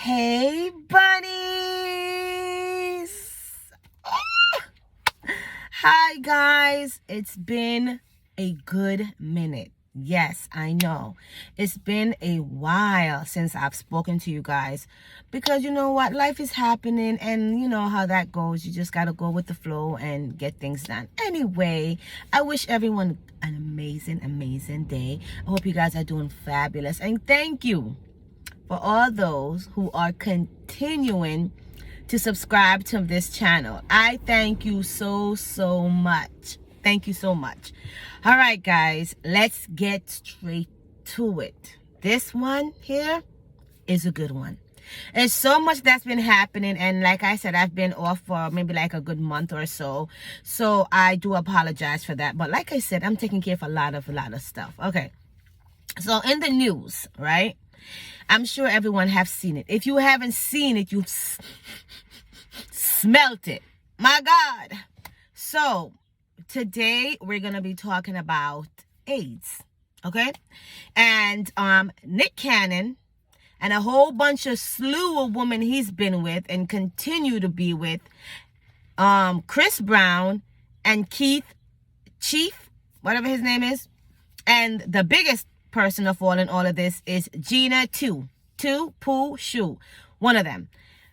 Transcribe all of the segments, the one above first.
Hey, bunnies! Hi, guys. It's been a good minute. Yes, I know. It's been a while since I've spoken to you guys because you know what? Life is happening and you know how that goes. You just got to go with the flow and get things done. Anyway, I wish everyone an amazing day. I hope you guys are doing fabulous and thank you for all those who are continuing to subscribe to this channel. I thank you so much. Thank you so much. All right, guys, let's get straight to it. This one here is a good one. There's so much that's been happening, and like I said, I've been off for maybe like a good month or so, so I do apologize for that. But like I said, I'm taking care of a lot of stuff. Okay, so in the news, right, I'm sure everyone have seen it. If you haven't seen it, you've smelt it. My God. So today we're going to be talking about AIDS. Okay. And Nick Cannon and a whole bunch of slew of women he's been with and continue to be with, Chris Brown and Chief, whatever his name is. And the biggest person of all in all of this is Gina Poo Shu, one of them.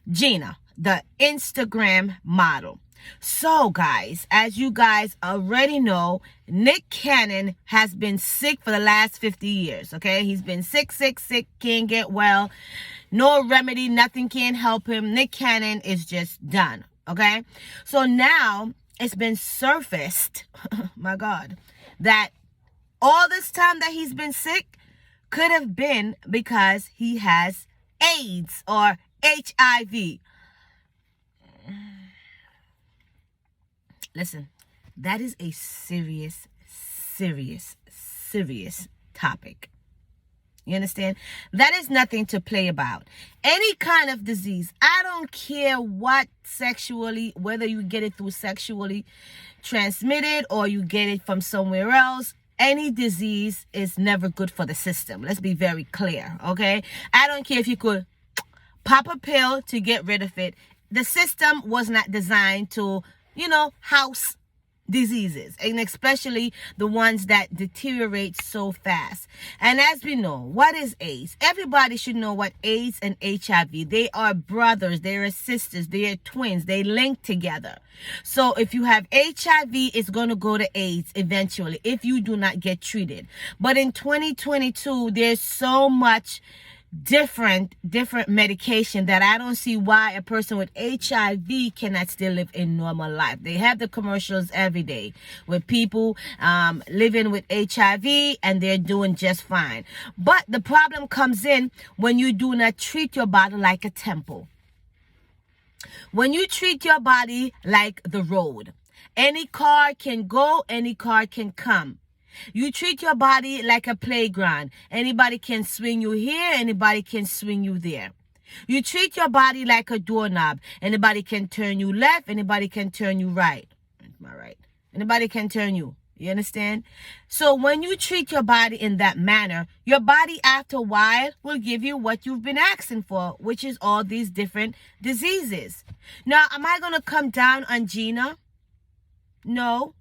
Gina, the Instagram model. So guys, as you guys already know, Nick Cannon has been sick for the last 50 years. Okay, he's been sick, can't get well, no remedy, nothing can help him. Nick Cannon is just done. Okay, so now it's been surfaced my God, that all this time that he's been sick could have been because he has AIDS or HIV. Listen, that is a serious topic. You understand? That is nothing to play about. Any kind of disease, I don't care what sexually, whether you get it through sexually transmitted or you get it from somewhere else, any disease is never good for the system. Let's be very clear, okay? I don't care if you could pop a pill to get rid of it. The system was not designed to, house diseases, and especially the ones that deteriorate so fast. And as we know, what is AIDS? Everybody should know what AIDS and HIV, they are brothers, they are sisters, they are twins, they link together. So if you have HIV, it's going to go to AIDS eventually if you do not get treated. But in 2022, there's so much different medication that I don't see why a person with HIV cannot still live a normal life. They have the commercials every day with people living with HIV and they're doing just fine. But the problem comes in when you do not treat your body like a temple. When you treat your body like the road, any car can go, any car can come. You treat your body like a playground. Anybody can swing you here, anybody can swing you there. You treat your body like a doorknob. Anybody can turn you left, anybody can turn you right. Am I right? Anybody can turn you. You understand? So when you treat your body in that manner, your body after a while will give you what you've been asking for, which is all these different diseases. Now, am I going to come down on Gina? No.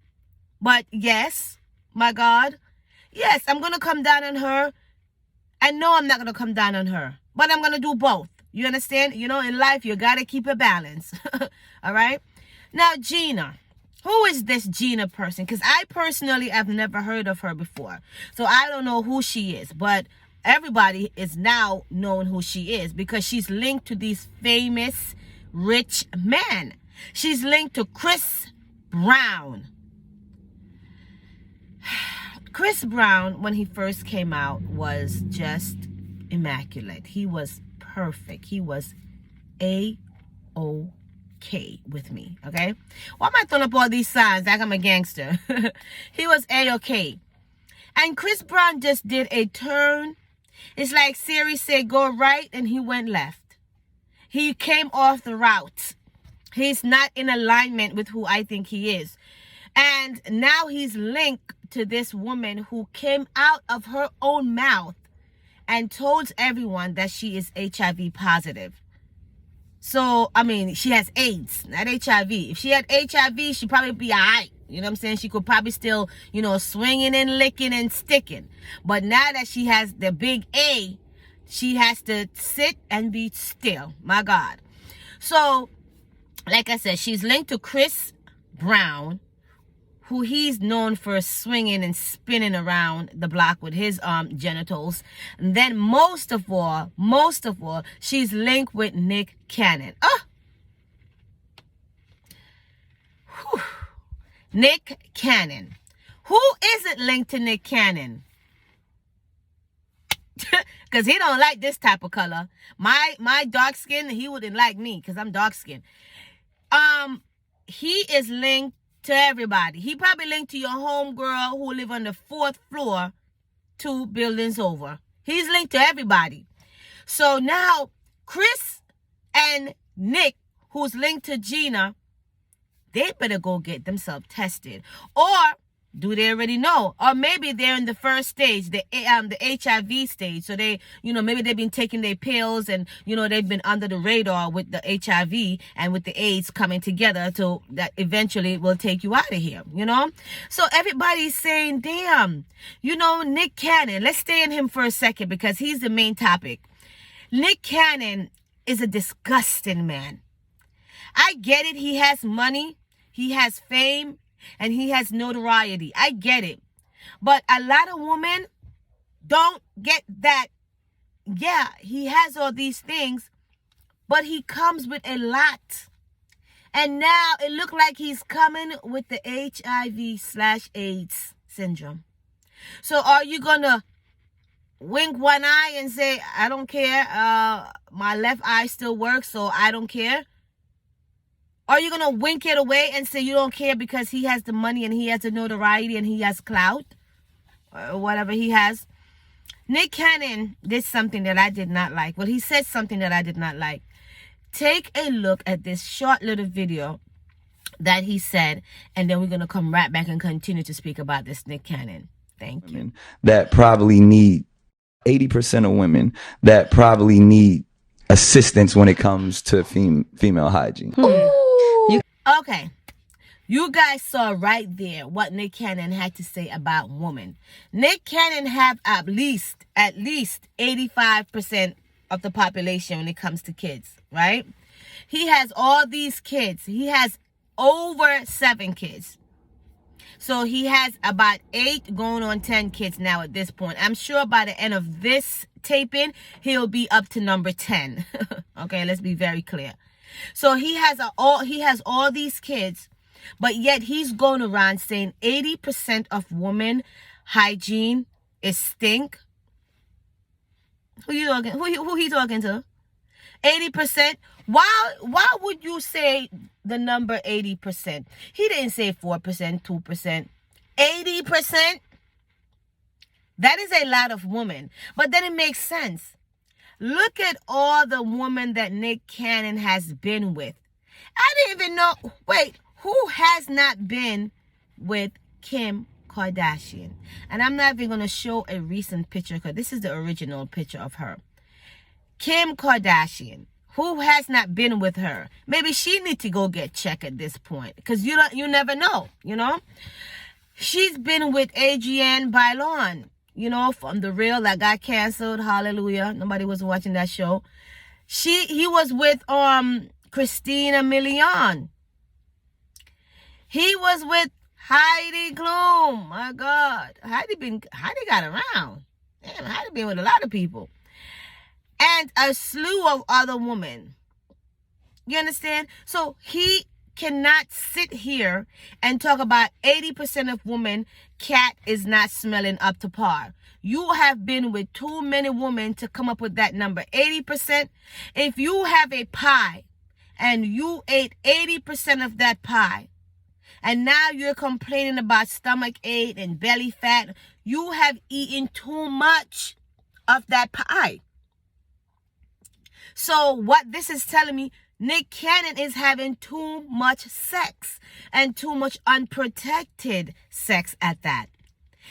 But yes. My God. Yes, I'm going to come down on her. I know I'm not going to come down on her, but I'm going to do both. You understand? In life, you got to keep a balance. All right. Now, Gina. Who is this Gina person? Because I personally have never heard of her before. So I don't know who she is, but everybody is now knowing who she is because she's linked to these famous rich men. She's linked to Chris Brown. Chris Brown, when he first came out, was just immaculate. He was perfect. He was A-OK with me, okay? Why am I throwing up all these signs like I'm a gangster? He was A-OK. And Chris Brown just did a turn. It's like Siri said, go right, and he went left. He came off the route. He's not in alignment with who I think he is. And now he's linked to this woman who came out of her own mouth and told everyone that she is HIV positive. So, I mean, she has AIDS, not HIV. If she had HIV, she'd probably be all right. You know what I'm saying? She could probably still, swinging and licking and sticking. But now that she has the big A, she has to sit and be still. My God. So, like I said, she's linked to Chris Brown, who he's known for swinging and spinning around the block with his genitals. And then most of all, she's linked with Nick Cannon. Nick Cannon. Who isn't linked to Nick Cannon? Because he don't like this type of color. My dark skin, he wouldn't like me because I'm dark skinned. He is linked to everybody. He probably linked to your homegirl who live on the 4th floor 2 buildings over. He's linked to everybody. So now Chris and Nick, who's linked to Gina, they better go get themselves tested. Or do they already know? Or maybe they're in the first stage, the HIV stage. So they, maybe they've been taking their pills and, they've been under the radar with the HIV and with the AIDS coming together to that eventually will take you out of here, So everybody's saying, damn, Nick Cannon, let's stay in him for a second because he's the main topic. Nick Cannon is a disgusting man. I get it. He has money. He has fame. And he has notoriety. I get it. But a lot of women don't get that. Yeah, he has all these things, but he comes with a lot. And now it looks like he's coming with the HIV/AIDS syndrome. So are you going to wink one eye and say, I don't care. My left eye still works, so I don't care? Are you going to wink it away and say you don't care because he has the money and he has the notoriety and he has clout? Or whatever he has. Nick Cannon did something that I did not like. Well, he said something that I did not like. Take a look at this short little video that he said, and then we're going to come right back and continue to speak about this Nick Cannon. Thank you. That probably need 80% of women that probably need assistance when it comes to female hygiene. Okay, you guys saw right there what Nick Cannon had to say about women. Nick Cannon have at least 85% of the population when it comes to kids, right? He has all these kids. He has over 7 kids. So he has about 8 going on 10 kids now at this point. I'm sure by the end of this taping, he'll be up to number 10. Okay, let's be very clear. So he has all these kids, but yet he's going around saying 80% of women hygiene is stink. Who he talking to? 80%. Why would you say the number 80%? He didn't say 4%, 2%. 80%? That is a lot of women. But then it makes sense. Look at all the women that Nick Cannon has been with. I didn't even know. Wait, who has not been with Kim Kardashian? And I'm not even going to show a recent picture because this is the original picture of her. Kim Kardashian. Who has not been with her? Maybe she needs to go get checked at this point because you never know, She's been with Adrienne Bailon. From The Real that got canceled. Hallelujah. Nobody was watching that show. He was with Christina Milian. He was with Heidi Klum. My God. Heidi got around. Damn, Heidi been with a lot of people. And a slew of other women. You understand? So he cannot sit here and talk about 80% of women, cat is not smelling up to par. You have been with too many women to come up with that number. 80%. If you have a pie and you ate 80% of that pie, and now you're complaining about stomach ache and belly fat, you have eaten too much of that pie. So what this is telling me, Nick Cannon is having too much sex and too much unprotected sex at that.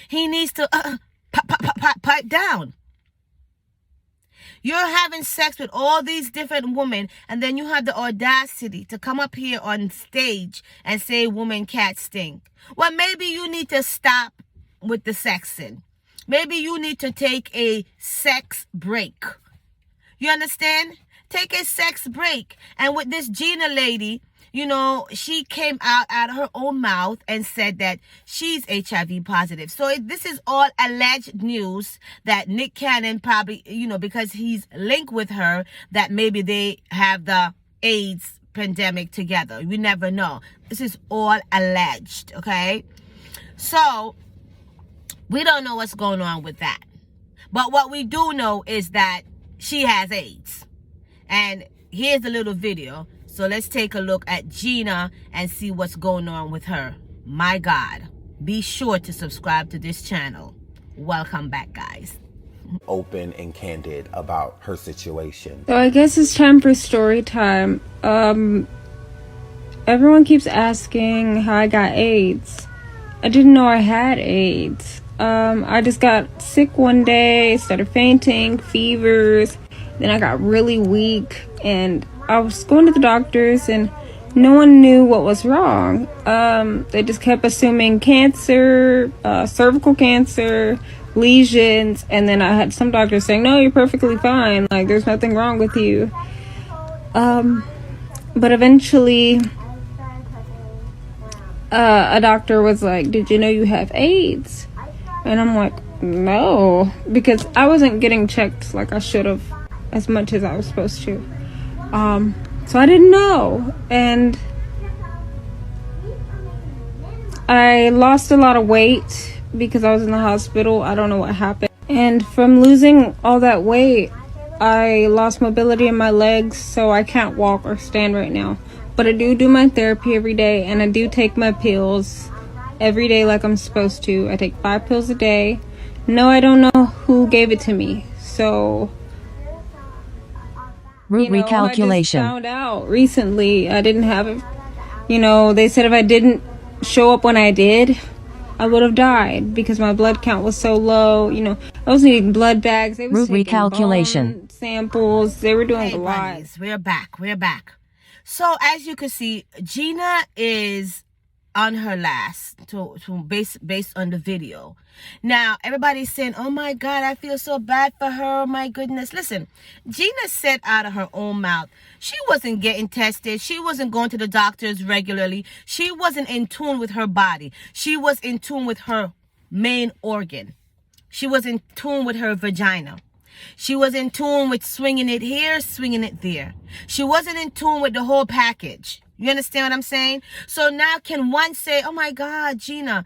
He needs to pipe down. You're having sex with all these different women, and then you have the audacity to come up here on stage and say women can't stink. Well, maybe you need to stop with the sexing. Maybe you need to take a sex break. You understand? Take a sex break. And with this Gina lady, you know, she came out of her own mouth and said that she's HIV positive. So this is all alleged news that Nick Cannon probably, you know, because he's linked with her, that maybe they have the AIDS pandemic together. We never know. This is all alleged, okay? So we don't know what's going on with that. But what we do know is that she has AIDS. And here's a little video. So let's take a look at Gina and see what's going on with her. My God. Be sure to subscribe to this channel. Welcome back, guys. Open and candid about her situation. So I guess it's time for story time. Everyone keeps asking how I got AIDS. I didn't know I had AIDS. I just got sick one day, started fainting, fevers. Then I got really weak, and I was going to the doctors, and no one knew what was wrong. They just kept assuming cancer, cervical cancer, lesions, and then I had some doctors saying, no, you're perfectly fine, like there's nothing wrong with you. But eventually a doctor was like, did you know you have AIDS? And I'm like, no, because I wasn't getting checked like I should have, as much as I was supposed to. So I didn't know, and I lost a lot of weight because I was in the hospital. I don't know what happened. And from losing all that weight, I lost mobility in my legs, so I can't walk or stand right now. But I do my therapy every day, and I do take my pills every day like I'm supposed to. I take 5 pills a day. No, I don't know who gave it to me. So root recalculation. I just found out recently I didn't have it. You know, they said if I didn't show up when I did, I would have died because my blood count was so low. You know, I was needing blood bags. They were taking bone samples. They were doing a lot. Buddies, we're back. So as you can see, Gina is on her last based on the video. Now everybody's saying, oh my God, I feel so bad for her, my goodness. Listen, Gina said out of her own mouth she wasn't getting tested, she wasn't going to the doctors regularly, she wasn't in tune with her body, she was in tune with her main organ, she was in tune with her vagina. She was in tune with swinging it here, swinging it there. She wasn't in tune with the whole package. You understand what I'm saying? So now can one say, oh my God, Gina?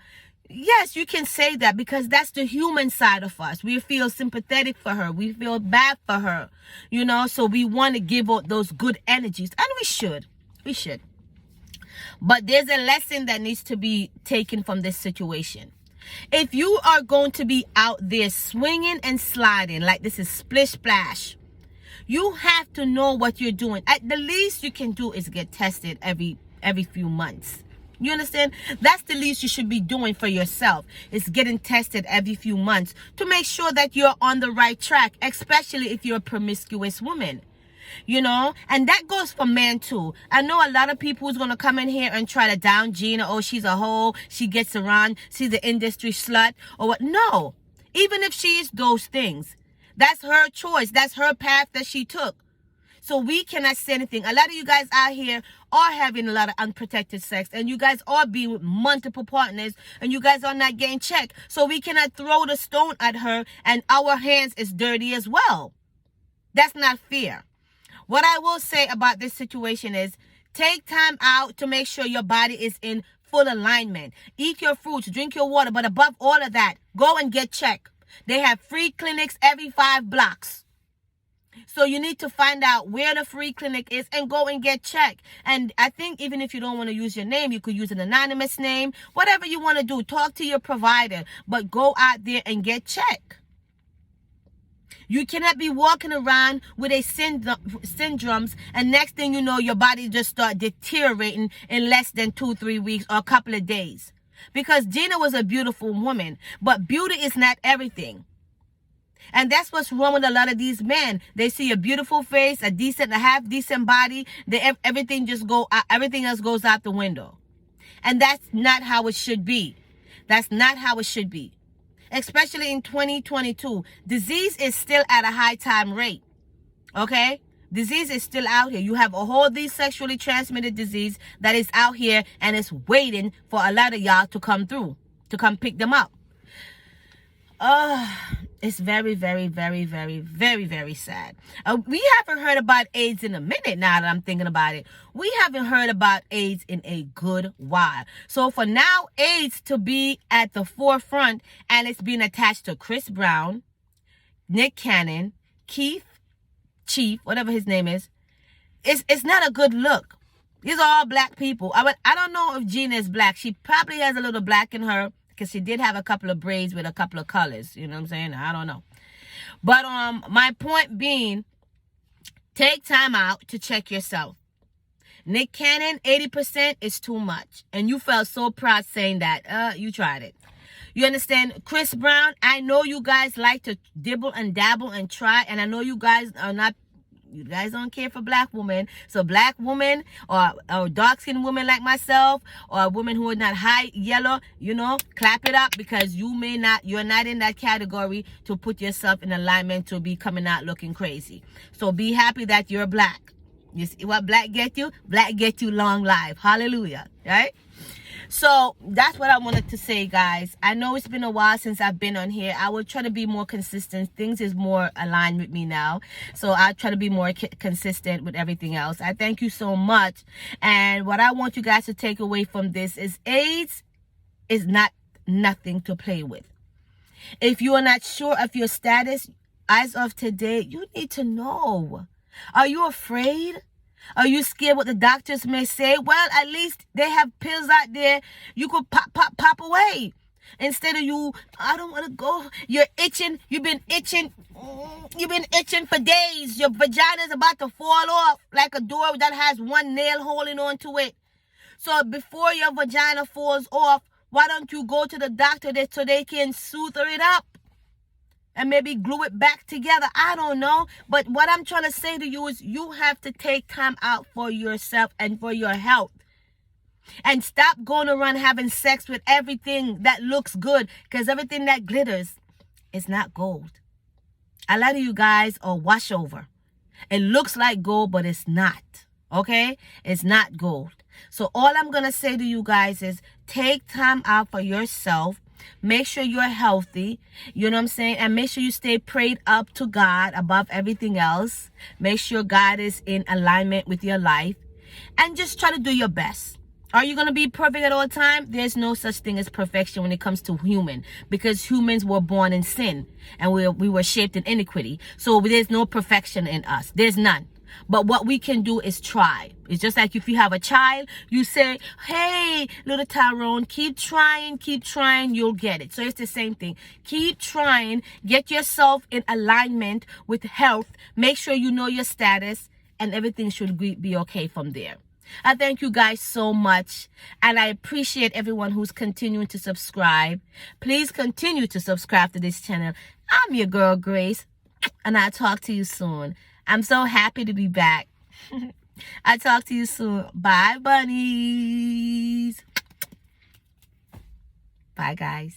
Yes, you can say that because that's the human side of us. We feel sympathetic for her. We feel bad for her. You know, so we want to give out those good energies. And we should. We should. But there's a lesson that needs to be taken from this situation. If you are going to be out there swinging and sliding like this is splish splash, you have to know what you're doing. At the least you can do is get tested every few months. You understand? That's the least you should be doing for yourself, is getting tested every few months to make sure that you're on the right track, especially if you're a promiscuous woman. You know, and that goes for men too. I know a lot of people who's going to come in here and try to down Gina. Oh, she's a hoe, she gets around, she's the industry slut or what. No, even if she is those things, that's her choice, that's her path that she took. So we cannot say anything. A lot of you guys out here are having a lot of unprotected sex, and you guys are being with multiple partners, and you guys are not getting checked. So we cannot throw the stone at her and our hands is dirty as well. That's not fair. What I will say about this situation is take time out to make sure your body is in full alignment. Eat your fruits, drink your water, but above all of that, go and get checked. They have free clinics every 5 blocks. So you need to find out where the free clinic is and go and get checked. And I think even if you don't want to use your name, you could use an anonymous name. Whatever you want to do, talk to your provider, but go out there and get checked. You cannot be walking around with a syndromes and next thing you know, your body just start deteriorating in less than 2-3 weeks or a couple of days. Because Gina was a beautiful woman, but beauty is not everything. And that's what's wrong with a lot of these men. They see a beautiful face, a half decent body. Everything else goes out the window. And that's not how it should be. That's not how it should be. Especially in 2022. Disease is still at a high time rate. Okay? Disease is still out here. You have a whole these sexually transmitted disease that is out here and it's waiting for a lot of y'all to come through, to come pick them up. It's very, very, very, very, very, very sad. We haven't heard about AIDS in a minute now that I'm thinking about it. We haven't heard about AIDS in a good while. So for now, AIDS to be at the forefront and it's being attached to Chris Brown, Nick Cannon, Keith, Chief, whatever his name is, it's not a good look. These are all black people. I don't know if Gina is black. She probably has a little black in her, because she did have a couple of braids with a couple of colors. You know what I'm saying? I don't know. But my point being, take time out to check yourself. Nick Cannon, 80% is too much. And you felt so proud saying that. You tried it. You understand? Chris Brown, I know you guys like to dibble and dabble and try. And I know you guys don't care for black women. So black women or dark-skinned women like myself or women who are not high yellow, clap it up, because you're not in that category to put yourself in alignment to be coming out looking crazy. So be happy that you're black. You see what black get you? Black get you long life. Hallelujah. Right? So that's what I wanted to say, guys. I know it's been a while since I've been on here. I will try to be more consistent. Things is more aligned with me now. So I'll try to be more consistent with everything else. I thank you so much. And what I want you guys to take away from this is AIDS is not nothing to play with. If you are not sure of your status as of today, you need to know. Are you afraid? Are you scared what the doctors may say? Well, at least they have pills out there you could pop away. Instead of you, I don't want to go. You're itching. You've been itching. You've been itching for days. Your vagina is about to fall off like a door that has one nail holding on to it. So before your vagina falls off, why don't you go to the doctor so they can soothe it up? And maybe glue it back together. I don't know. But what I'm trying to say to you is you have to take time out for yourself and for your health. And stop going around having sex with everything that looks good. Because everything that glitters is not gold. A lot of you guys are washover. It looks like gold, but it's not. Okay? It's not gold. So all I'm going to say to you guys is take time out for yourself. Make sure you're healthy, you know what I'm saying? And make sure you stay prayed up to God above everything else. Make sure God is in alignment with your life. And just try to do your best. Are you going to be perfect at all time? There's no such thing as perfection when it comes to human. Because humans were born in sin. And we were shaped in iniquity. So there's no perfection in us. There's none. But what we can do is try. It's just like if you have a child, you say, hey, little Tyrone, keep trying, you'll get it. So it's the same thing. Keep trying, get yourself in alignment with health, make sure you know your status, and everything should be okay from there. I thank you guys so much, and I appreciate everyone who's continuing to subscribe. Please continue to subscribe to this channel. I'm your girl, Grace, and I'll talk to you soon. I'm so happy to be back. I'll talk to you soon. Bye, bunnies. Bye, guys.